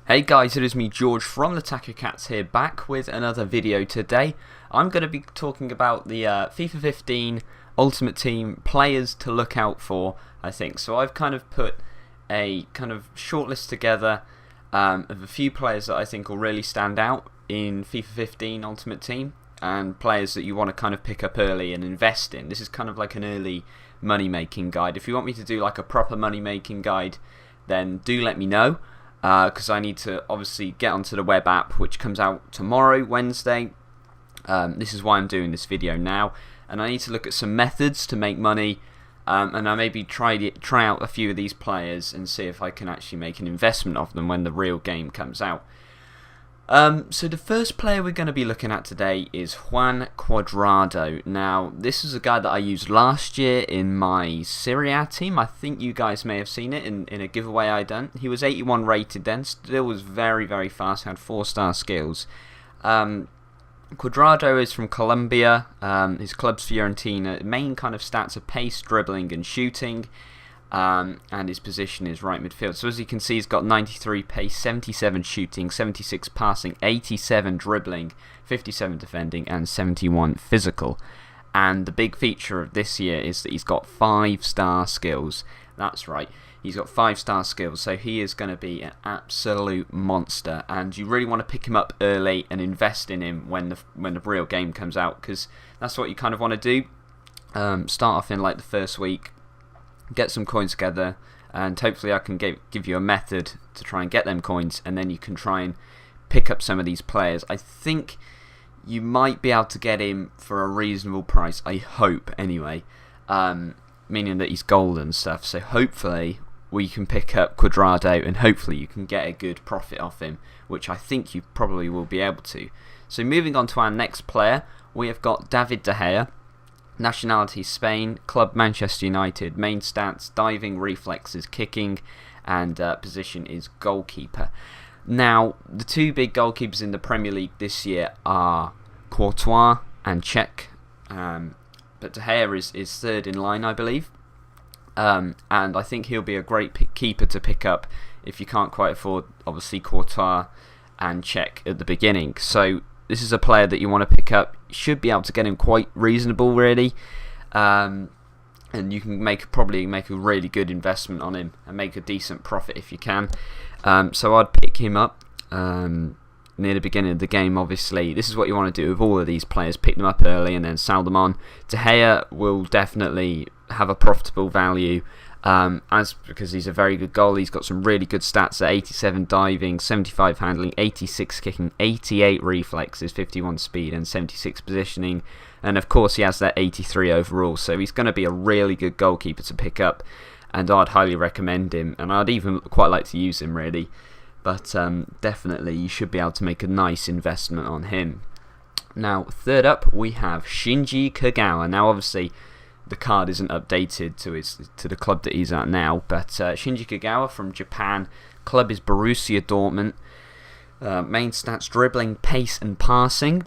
Hey guys, it is me George from the Taco Cats here, back with another video today. I'm going to be talking about the FIFA 15 Ultimate Team players to look out for, I think. So I've kind of put a kind of shortlist together of a few players that I think will really stand out in FIFA 15 Ultimate Team, and players that you want to kind of pick up early and invest in. This is kind of like an early money making guide. If you want me to do like a proper money making guide, then do let me know. Because I need to obviously get onto the web app, which comes out tomorrow, Wednesday. This is why I'm doing this video now, and I need to look at some methods to make money, and I maybe try out a few of these players and see if I can actually make an investment of them when the real game comes out. So the first player we're going to be looking at today is Juan Cuadrado. Now, this is a guy that I used last year in my Serie A team. I think you guys may have seen it in a giveaway I done. He was 81 rated then, still was very, very fast, had 4-star skills. Cuadrado is from Colombia. His club's Fiorentina. Main kind of stats are pace, dribbling and shooting. And his position is right midfield. So as you can see, he's got 93 pace, 77 shooting, 76 passing, 87 dribbling, 57 defending, and 71 physical. And the big feature of this year is that he's got 5-star skills. That's right, he's got 5-star skills, so he is going to be an absolute monster. And you really want to pick him up early and invest in him when the real game comes out, because that's what you kind of want to do. Start off in like the first week, get some coins together, and hopefully I can give you a method to try and get them coins, and then you can try and pick up some of these players. I think you might be able to get him for a reasonable price, I hope anyway, meaning that he's gold and stuff. So hopefully we can pick up Cuadrado, and hopefully you can get a good profit off him, which I think you probably will be able to. So moving on to our next player, we have got David De Gea. Nationality Spain, club Manchester United, main stats diving, reflexes, kicking, and position is goalkeeper. Now, the two big goalkeepers in the Premier League this year are Courtois and Cech, but De Gea is third in line, I believe, and I think he'll be a great keeper to pick up if you can't quite afford, obviously, Courtois and Cech at the beginning. So this is a player that you want to pick up. You should be able to get him quite reasonable, really, and you can probably make a really good investment on him and make a decent profit if you can. So I'd pick him up near the beginning of the game. Obviously, this is what you want to do with all of these players: pick them up early and then sell them on. De Gea will definitely have a profitable value, because he's a very good goalie. He's got some really good stats at 87 diving, 75 handling, 86 kicking, 88 reflexes, 51 speed, and 76 positioning. And of course, he has that 83 overall. So he's going to be a really good goalkeeper to pick up, and I'd highly recommend him. And I'd even quite like to use him, really. But definitely, you should be able to make a nice investment on him. Now, third up, we have Shinji Kagawa. Now, obviously, the card isn't updated to the club that he's at now, but Shinji Kagawa from Japan, club is Borussia Dortmund. Main stats: dribbling, pace, and passing.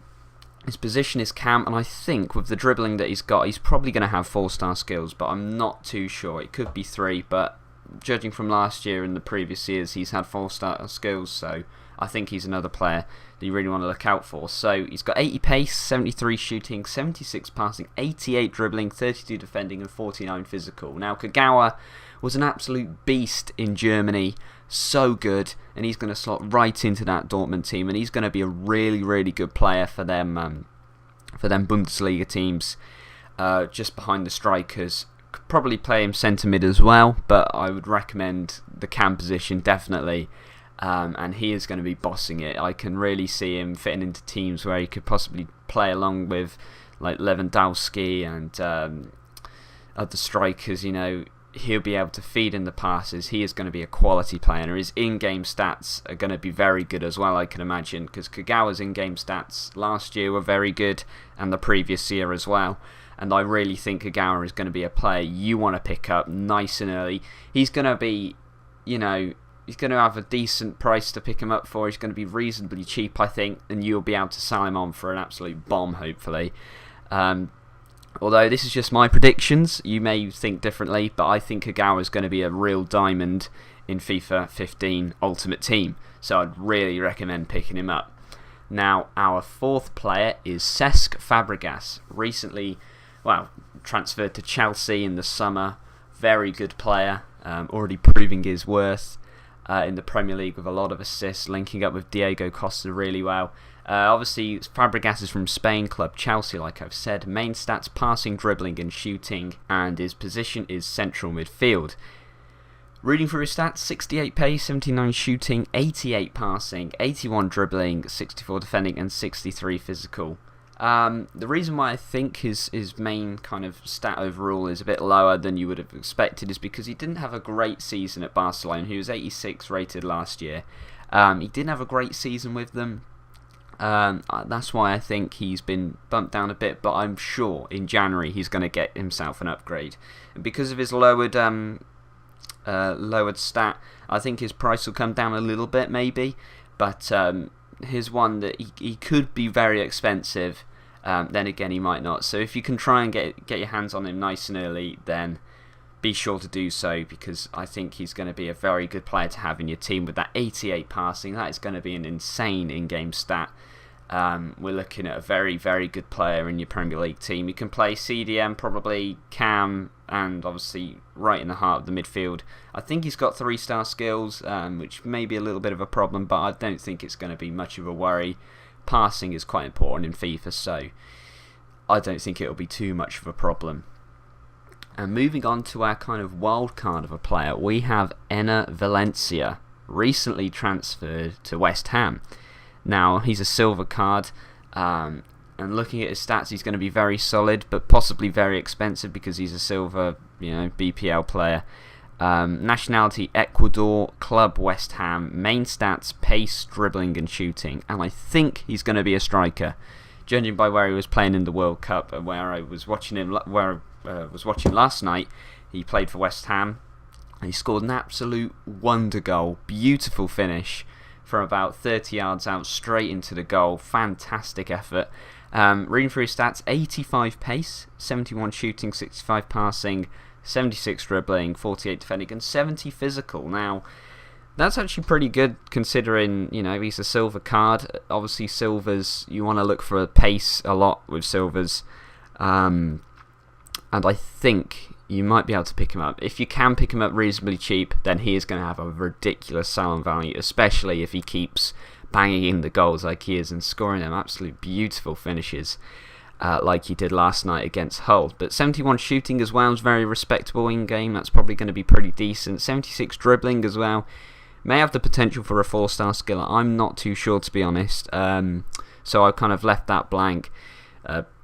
His position is cam, and I think with the dribbling that he's got, he's probably going to have 4-star skills, but I'm not too sure. It could be 3, but judging from last year and the previous years, he's had 4-star skills, so I think he's another player that you really want to look out for. So he's got 80 pace, 73 shooting, 76 passing, 88 dribbling, 32 defending, and 49 physical. Now, Kagawa was an absolute beast in Germany, so good, and he's going to slot right into that Dortmund team, and he's going to be a really, really good player for them Bundesliga teams, just behind the strikers. Could probably play him centre mid as well, but I would recommend the cam position definitely. And he is going to be bossing it. I can really see him fitting into teams where he could possibly play along with like Lewandowski and other strikers. You know, he'll be able to feed in the passes. He is going to be a quality player, and his in-game stats are going to be very good as well, I can imagine, because Kagawa's in-game stats last year were very good, and the previous year as well. And I really think Kagawa is going to be a player you want to pick up nice and early. He's going to be, you know, he's going to have a decent price to pick him up for. He's going to be reasonably cheap, I think, and you'll be able to sell him on for an absolute bomb, hopefully. Although this is just my predictions, you may think differently, but I think Kagawa is going to be a real diamond in FIFA 15 Ultimate Team, so I'd really recommend picking him up. Now, our fourth player is Cesc Fabregas, recently, transferred to Chelsea in the summer. Very good player, already proving his worth in the Premier League with a lot of assists, linking up with Diego Costa really well. Obviously, Fabregas is from Spain, club Chelsea, like I've said. Main stats, passing, dribbling and shooting, and his position is central midfield. Reading through his stats, 68 pace, 79 shooting, 88 passing, 81 dribbling, 64 defending and 63 physical. The reason why I think his main kind of stat overall is a bit lower than you would have expected is because he didn't have a great season at Barcelona. He was 86 rated last year. He didn't have a great season with them. That's why I think he's been bumped down a bit, but I'm sure in January he's going to get himself an upgrade. And because of his lowered stat, I think his price will come down a little bit maybe, but here's one that he could be very expensive. Then again, he might not. So if you can try and get your hands on him nice and early, then be sure to do so, because I think he's going to be a very good player to have in your team with that 88 passing. That is going to be an insane in-game stat. We're looking at a very, very good player in your Premier League team. You can play CDM, probably Cam, and obviously right in the heart of the midfield. I think he's got 3-star skills, which may be a little bit of a problem, but I don't think it's going to be much of a worry. Passing is quite important in FIFA, so I don't think it'll be too much of a problem. And moving on to our kind of wild card of a player, we have Enner Valencia, recently transferred to West Ham. Now, he's a silver card, and looking at his stats, he's going to be very solid, but possibly very expensive because he's a silver, BPL player. Nationality Ecuador, club West Ham, main stats pace, dribbling and shooting, and I think he's going to be a striker, judging by where he was playing in the World Cup and where I was watching him, was watching last night. He played for West Ham and he scored an absolute wonder goal, beautiful finish from about 30 yards out straight into the goal. Fantastic effort. Reading through his stats, 85 pace, 71 shooting, 65 passing, 76 dribbling, 48 defending and 70 physical. Now, that's actually pretty good considering, he's a silver card. Obviously, silvers, you want to look for pace a lot with silvers. And I think you might be able to pick him up. If you can pick him up reasonably cheap, then he is going to have a ridiculous sell-on value, especially if he keeps banging in the goals like he is and scoring them absolute beautiful finishes like he did last night against Hull. But 71 shooting as well is very respectable in-game. That's probably going to be pretty decent. 76 dribbling as well. May have the potential for a 4-star skill. I'm not too sure, to be honest. So I kind of left that blank.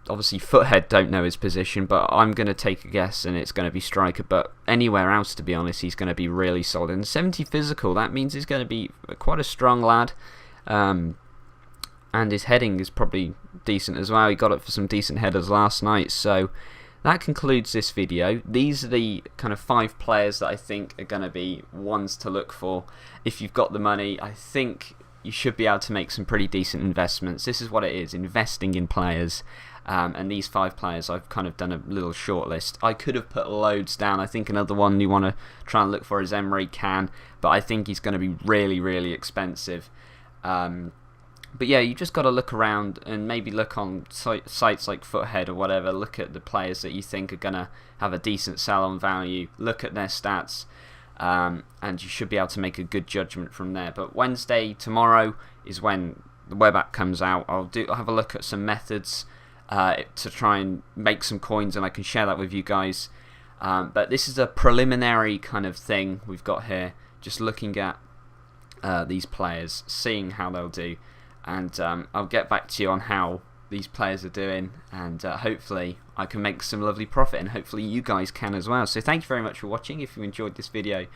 Obviously, Foothead don't know his position, but I'm going to take a guess and it's going to be striker. But anywhere else, to be honest, he's going to be really solid. And 70 physical, that means he's going to be quite a strong lad. And his heading is probably decent as well. He got it for some decent headers last night. So that concludes this video. These are the kind of 5 players that I think are going to be ones to look for. If you've got the money, I think you should be able to make some pretty decent investments. This is what it is, investing in players. And these 5 players, I've kind of done a little short list. I could have put loads down. I think another one you want to try and look for is Emery Can, but I think he's going to be really, really expensive. But yeah, you just got to look around and maybe look on sites like Foothead or whatever. Look at the players that you think are going to have a decent sell-on value. Look at their stats, and you should be able to make a good judgment from there. But Wednesday, tomorrow, is when the web app comes out. I'll have a look at some methods to try and make some coins, and I can share that with you guys. But this is a preliminary kind of thing we've got here, just looking at these players, seeing how they'll do, and I'll get back to you on how these players are doing, and hopefully I can make some lovely profit, and hopefully you guys can as well. So thank you very much for watching. If you enjoyed this video,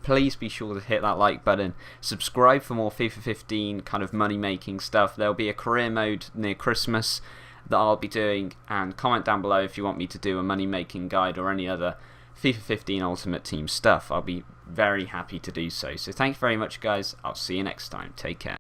please be sure to hit that like button, subscribe for more FIFA 15 kind of money making stuff. There'll be a career mode near Christmas that I'll be doing, and comment down below if you want me to do a money making guide or any other FIFA 15 Ultimate Team stuff. I'll be very happy to do so. So thank you very much, guys. I'll see you next time. Take care.